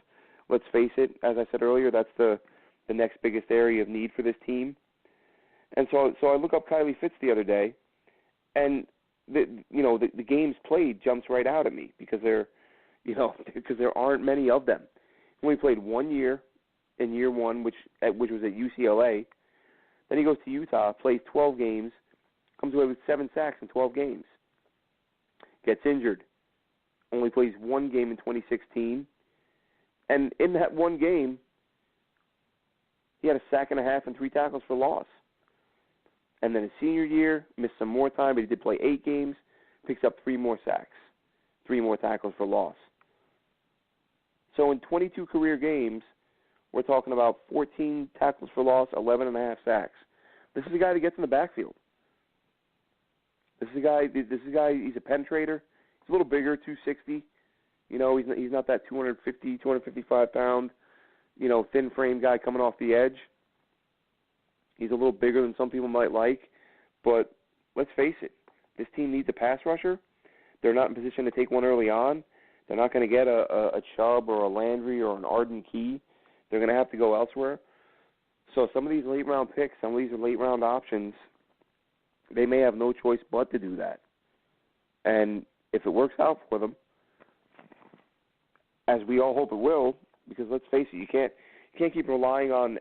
let's face it, as I said earlier, that's the next biggest area of need for this team. And so I look up Kylie Fitz the other day, and the games played jumps right out at me because there aren't many of them. He only played 1 year in year one, which was at UCLA. Then he goes to Utah, plays 12 games, comes away with 7 sacks in 12 games. Gets injured. Only plays 1 game in 2016. And in that 1 game, he had a sack and a half and 3 tackles for loss. And then his senior year, missed some more time, but he did play 8 games, picks up 3 more sacks, 3 more tackles for loss. So in 22 career games, we're talking about 14 tackles for loss, 11 and a half sacks. This is a guy that gets in the backfield. This is a guy. He's a penetrator. He's a little bigger, 260. He's not that 250, 255 pound, thin frame guy coming off the edge. He's a little bigger than some people might like, but let's face it, this team needs a pass rusher. They're not in position to take one early on. They're not going to get a Chubb or a Landry or an Arden Key. They're going to have to go elsewhere. So some of these late-round picks, some of these late-round options, they may have no choice but to do that. And if it works out for them, as we all hope it will, because let's face it, you can't keep relying on,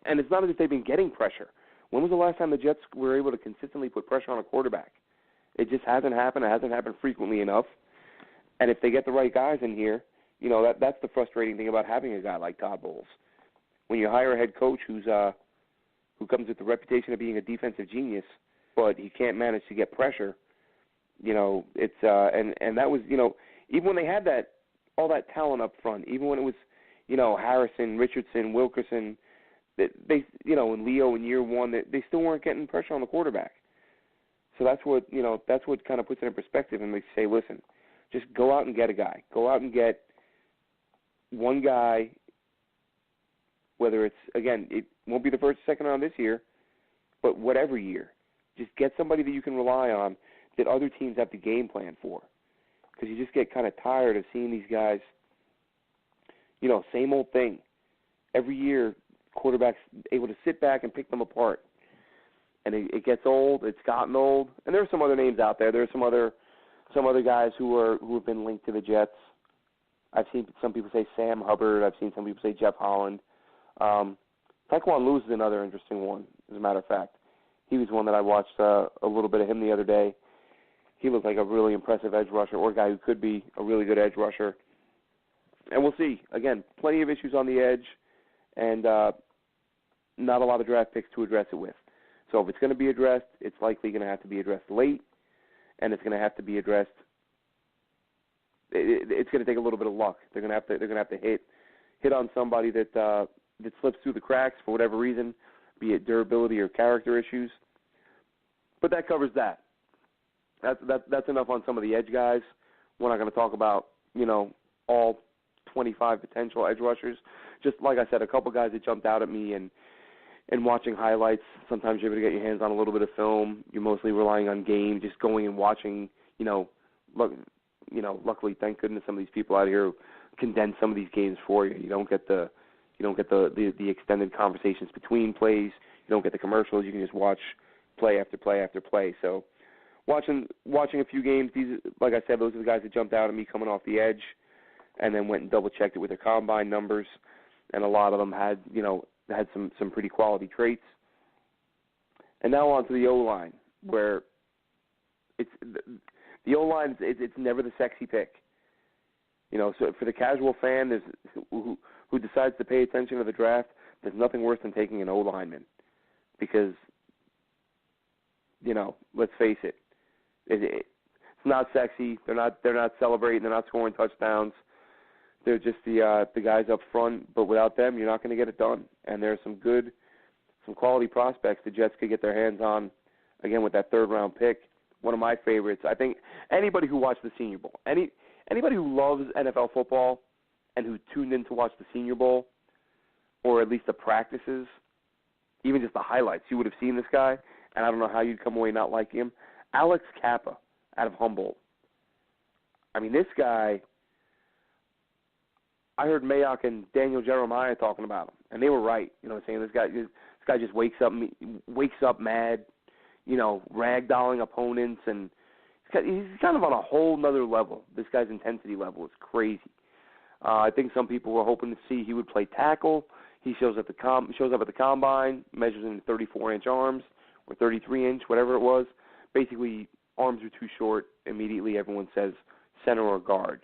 and it's not as if they've been getting pressure. When was the last time the Jets were able to consistently put pressure on a quarterback? It just hasn't happened. It hasn't happened frequently enough. And if they get the right guys in here, that's the frustrating thing about having a guy like Todd Bowles. When you hire a head coach who comes with the reputation of being a defensive genius, but he can't manage to get pressure, it's and that was, even when they had all that talent up front, even when it was, Harrison, Richardson, Wilkerson, they and Leo in year one, they still weren't getting pressure on the quarterback. So that's what kind of puts it in perspective, and they say, listen, just go out and get a guy. Go out and get one guy, whether it's, again, it won't be the first or second round this year, but whatever year. Just get somebody that you can rely on that other teams have to game plan for. Because you just get kind of tired of seeing these guys, same old thing. Every year, quarterbacks able to sit back and pick them apart. And it gets old. It's gotten old. And there are some other names out there. There are some other guys who have been linked to the Jets. I've seen some people say Sam Hubbard. I've seen some people say Jeff Holland. Taekwon Lewis is another interesting one, as a matter of fact. He was one that I watched a little bit of him the other day. He looked like a really impressive edge rusher, or a guy who could be a really good edge rusher. And we'll see. Again, plenty of issues on the edge, and not a lot of draft picks to address it with. So if it's going to be addressed, it's likely going to have to be addressed late, and it's going to have to be addressed. It's going to take a little bit of luck. They're going to have to hit on somebody that slips through the cracks for whatever reason, be it durability or character issues. But that covers that. That's enough on some of the edge guys. We're not going to talk about all 25 potential edge rushers. Just like I said, a couple guys that jumped out at me, and watching highlights. Sometimes you're able to get your hands on a little bit of film. You're mostly relying on game, just going and watching. Luckily, thank goodness, some of these people out here condense some of these games for you. You don't get the extended conversations between plays. You don't get the commercials. You can just watch play after play after play. So watching a few games, like I said, those are the guys that jumped out at me coming off the edge, and then went and double-checked it with their combine numbers, and a lot of them had some pretty quality traits. And now on to the O-line, where the O-line, it's never the sexy pick. So for the casual fan who decides to pay attention to the draft, there's nothing worse than taking an O-lineman, because, let's face it, it's not sexy. They're not celebrating. They're not scoring touchdowns. They're just the guys up front. But without them, you're not going to get it done. And there are some quality prospects the Jets could get their hands on, again, with that third-round pick. One of my favorites. I think anybody who watched the Senior Bowl, anybody who loves NFL football and who tuned in to watch the Senior Bowl, or at least the practices, even just the highlights, you would have seen this guy, and I don't know how you'd come away not liking him. Alex Kappa out of Humboldt. I mean, this guy, I heard Mayock and Daniel Jeremiah talking about him, and they were right. Saying this guy just wakes up mad, ragdolling opponents, and he's kind of on a whole nother level. This guy's intensity level is crazy. I think some people were hoping to see he would play tackle. He shows up at the combine, measures in 34-inch arms or 33-inch, whatever it was. Basically, arms are too short. Immediately, everyone says center or guard.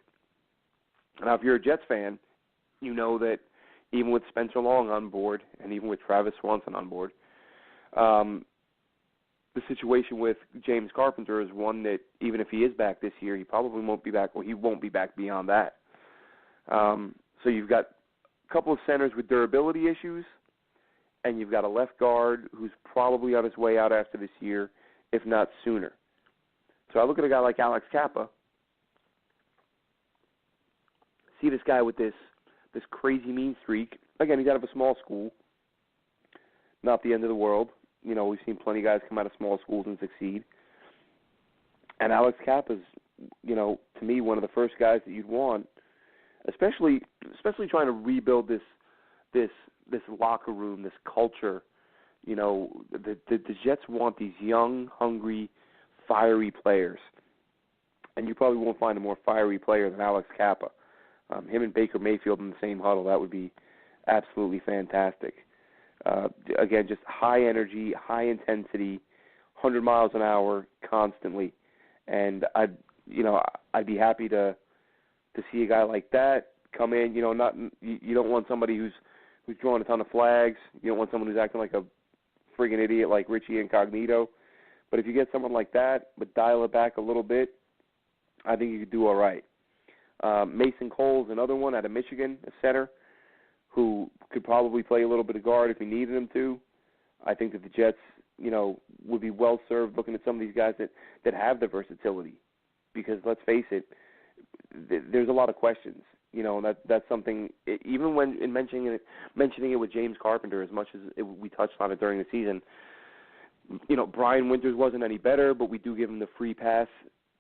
Now, if you're a Jets fan, you know that even with Spencer Long on board and even with Travis Swanson on board, the situation with James Carpenter is one that even if he is back this year, he probably won't be back. Well, he won't be back beyond that. So you've got a couple of centers with durability issues, and you've got a left guard who's probably on his way out after this year, if not sooner. So I look at a guy like Alex Kappa, see this guy with this crazy mean streak. Again, he's out of a small school, not the end of the world. We've seen plenty of guys come out of small schools and succeed. And Alex Kappa's, to me, one of the first guys that you'd want, especially trying to rebuild this locker room, this culture. The Jets want these young, hungry, fiery players. And you probably won't find a more fiery player than Alex Kappa. Him and Baker Mayfield in the same huddle, that would be absolutely fantastic. Again, just high energy, high intensity, 100 miles an hour constantly. And I'd be happy to see a guy like that come in. You don't want somebody who's drawing a ton of flags. You don't want someone who's acting like a friggin' idiot like Richie Incognito. But if you get someone like that, but dial it back a little bit, I think you could do all right. Mason Cole's another one out of Michigan, a center, who could probably play a little bit of guard if he needed him to. I think that the Jets, would be well served looking at some of these guys that have the versatility. Because let's face it, there's a lot of questions. And that's something, even when in mentioning it with James Carpenter, as much as we touched on it during the season, Brian Winters wasn't any better, but we do give him the free pass,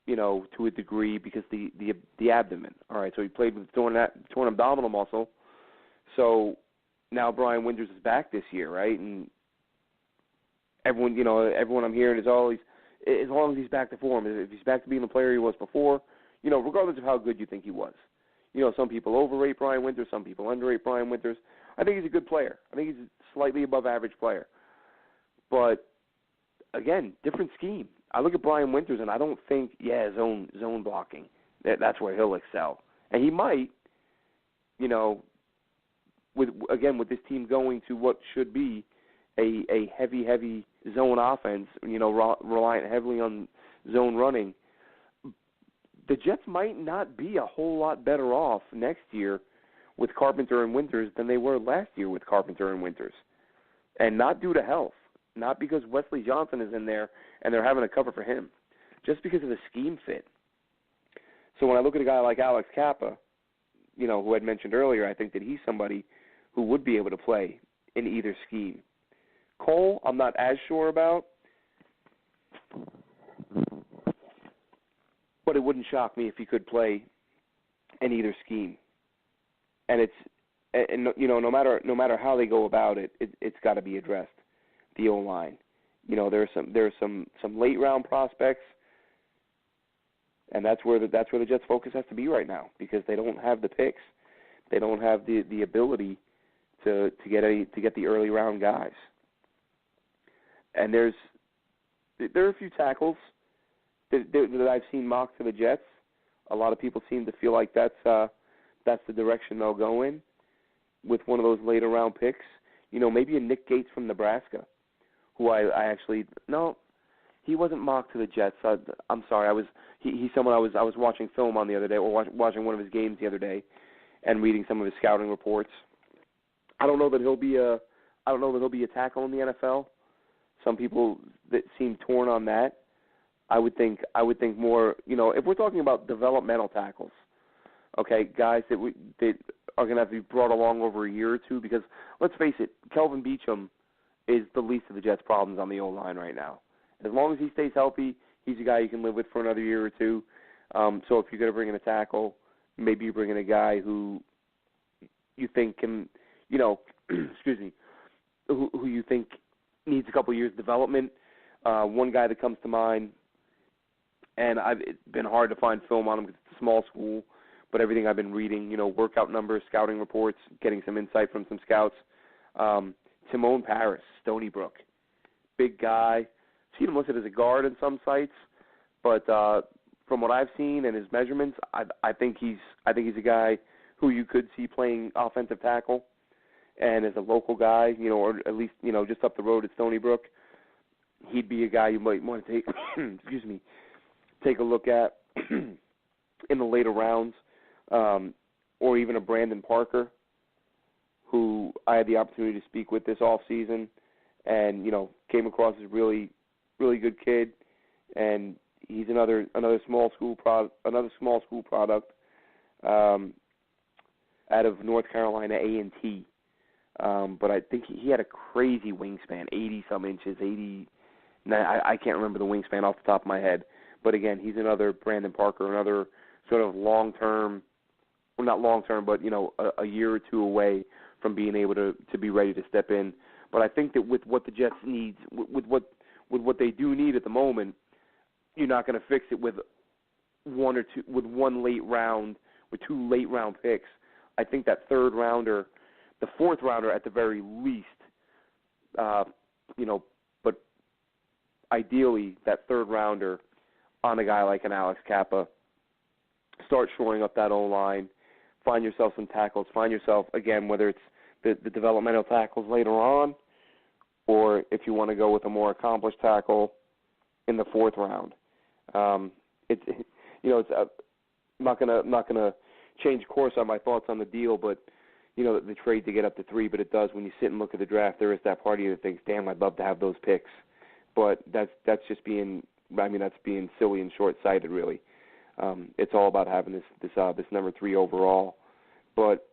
to a degree because the abdomen. All right, so he played with torn abdominal muscle. So now Brian Winters is back this year, right? And everyone I'm hearing is always, as long as he's back to form, if he's back to being the player he was before, regardless of how good you think he was. Some people overrate Brian Winters, some people underrate Brian Winters. I think he's a good player. I think he's a slightly above average player. But, again, different scheme. I look at Brian Winters, and I don't think, zone blocking. That's where he'll excel. And he might, with this team going to what should be a heavy zone offense, reliant heavily on zone running, the Jets might not be a whole lot better off next year with Carpenter and Winters than they were last year with Carpenter and Winters. And not due to health, not because Wesley Johnson is in there and they're having to cover for him, just because of the scheme fit. So when I look at a guy like Alex Kappa, who I'd mentioned earlier, I think that he's somebody who would be able to play in either scheme. Cole, I'm not as sure about, but it wouldn't shock me if he could play in either scheme. And no matter how they go about it, it's got to be addressed. The O-line, there's some late round prospects, and that's where the Jets' focus has to be right now because they don't have the picks, they don't have the ability to get the early round guys. And there are a few tackles that I've seen mocked to the Jets. A lot of people seem to feel like that's the direction they'll go in with one of those later round picks. Maybe a Nick Gates from Nebraska, who he wasn't mocked to the Jets. I'm sorry. He's someone I was watching film on the other day, or watching one of his games the other day, and reading some of his scouting reports. I don't know that he'll be a tackle in the NFL. Some people that seem torn on that. I would think more, if we're talking about developmental tackles, okay, guys that are going to have to be brought along over a year or two, because let's face it, Kelvin Beachum is the least of the Jets' problems on the O-line right now. As long as he stays healthy, he's a guy you can live with for another year or two. So if you're going to bring in a tackle, maybe you bring in a guy who you think can, excuse me, who you think needs a couple years of development. One guy that comes to mind, and it's been hard to find film on him because it's a small school, but everything I've been reading, workout numbers, scouting reports, getting some insight from some scouts. Timon Paris, Stony Brook, big guy. Seen him listed as a guard in some sites, but from what I've seen and his measurements, I think he's a guy who you could see playing offensive tackle. And as a local guy, or at least just up the road at Stony Brook, he'd be a guy you might want to take, take a look at in the later rounds, or even a Brandon Parker, who I had the opportunity to speak with this off season, and came across as a really, really good kid, and he's another small school product out of North Carolina A&T. But I think he had a crazy wingspan, 80-some inches, 80. I can't remember the wingspan off the top of my head. But, again, he's another Brandon Parker, another sort of long-term, well, not long-term, but, a year or two away from being able to be ready to step in. But I think that with what the Jets need, with what they do need at the moment, you're not going to fix it with one late round, with 2 late-round picks. I think that third rounder, the fourth rounder at the very least, but ideally that third rounder on a guy like an Alex Kappa. Start shoring up that O-line. Find yourself some tackles. Find yourself, again, whether it's the developmental tackles later on, or if you want to go with a more accomplished tackle in the fourth round. I'm not gonna change course on my thoughts on the deal, but the trade to get up to 3. But it does, when you sit and look at the draft, there is that part of you that thinks, damn, I'd love to have those picks. But that's just being silly and short-sighted, really. It's all about having this number 3 overall. But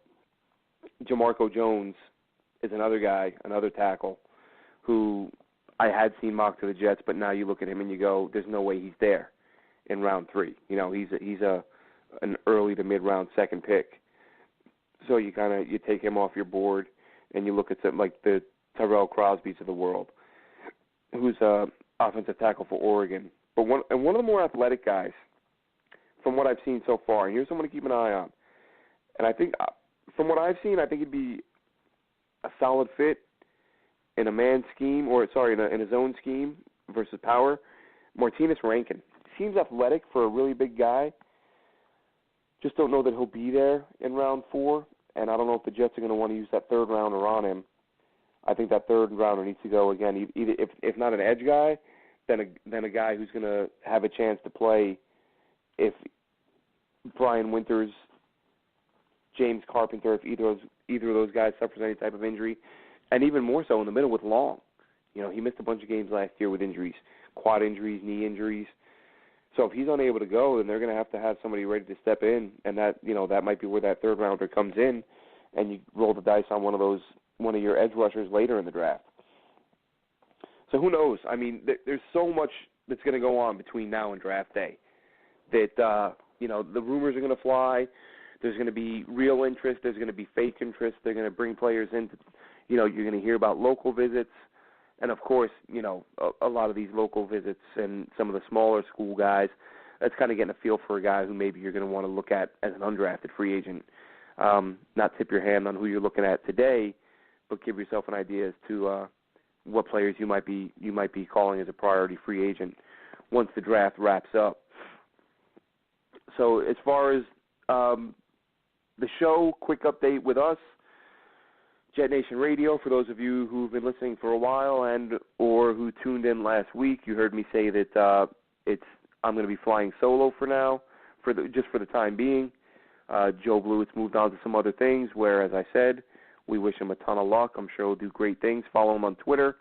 Jamarco Jones is another guy, another tackle, who I had seen mocked to the Jets, but now you look at him and you go, there's no way he's there in round 3. He's an early to mid-round second pick. So you take him off your board and you look at something like the Tyrell Crosbys of the world, who's a offensive tackle for Oregon. But one of the more athletic guys from what I've seen so far, and here's someone to keep an eye on. And I think, from what I've seen, I think it'd be a solid fit in a man scheme, in a zone scheme versus power. Martinez Rankin seems athletic for a really big guy. Just don't know that he'll be there in round 4, and I don't know if the Jets are going to want to use that third rounder on him. I think that third rounder needs to go again, either if not an edge guy, then a guy who's going to have a chance to play. If Brian Winters, James Carpenter, if either of those guys suffers any type of injury, and even more so in the middle with Long. He missed a bunch of games last year with injuries, quad injuries, knee injuries. So if he's unable to go, then they're going to have somebody ready to step in, and that might be where that third rounder comes in, and you roll the dice on one of your edge rushers later in the draft. So who knows? I mean, there's so much that's going to go on between now and draft day that, the rumors are going to fly. There's going to be real interest. There's going to be fake interest. They're going to bring players in. You're going to hear about local visits. And, of course, a lot of these local visits and some of the smaller school guys, that's kind of getting a feel for a guy who maybe you're going to want to look at as an undrafted free agent. Not tip your hand on who you're looking at today, but give yourself an idea as to what players you might be calling as a priority free agent once the draft wraps up. So as far as the show, quick update with us, JetNation Radio, for those of you who've been listening for a while and or who tuned in last week, you heard me say that I'm going to be flying solo for now, just for the time being. Joe Blewett's moved on to some other things, where, as I said, we wish him a ton of luck. I'm sure he'll do great things. Follow him on Twitter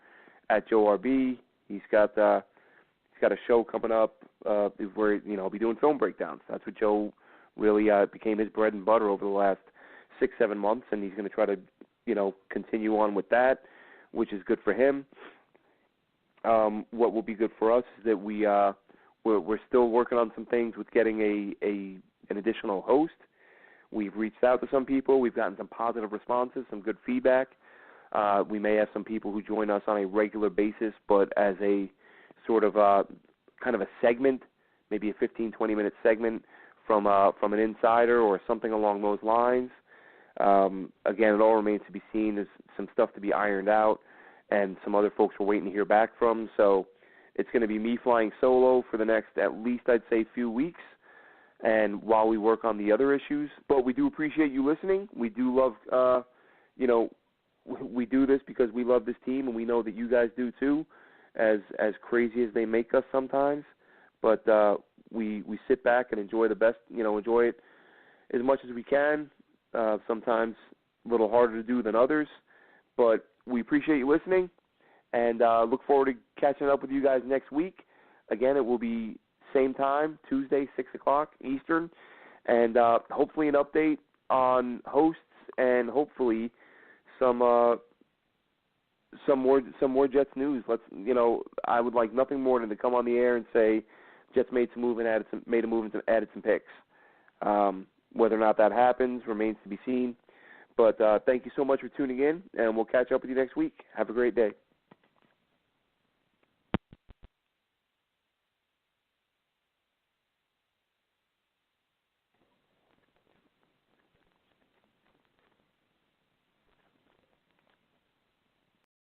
@JoeRB. He's got a show coming up where he'll be doing film breakdowns. That's what Joe really became his bread and butter over the last 6-7 months, and he's going to try to continue on with that, which is good for him. What will be good for us is that we're still working on some things with getting an additional host. We've reached out to some people. We've gotten some positive responses, some good feedback. We may have some people who join us on a regular basis, but as a sort of kind of a segment, maybe a 15, 20-minute segment from an insider or something along those lines. Again, it all remains to be seen. There's some stuff to be ironed out, and some other folks we're waiting to hear back from. So it's going to be me flying solo for the next, at least I'd say, few weeks, and while we work on the other issues. But we do appreciate you listening. We do love, we do this because we love this team, and we know that you guys do too, as crazy as they make us sometimes. But we sit back and enjoy enjoy it as much as we can. Sometimes a little harder to do than others, but we appreciate you listening, and look forward to catching up with you guys next week. Again, it will be same time, Tuesday, 6 o'clock Eastern, and hopefully an update on hosts, and hopefully some more Jets news. I would like nothing more than to come on the air and say Jets made a move and added some picks. Whether or not that happens remains to be seen. But thank you so much for tuning in, and we'll catch up with you next week. Have a great day.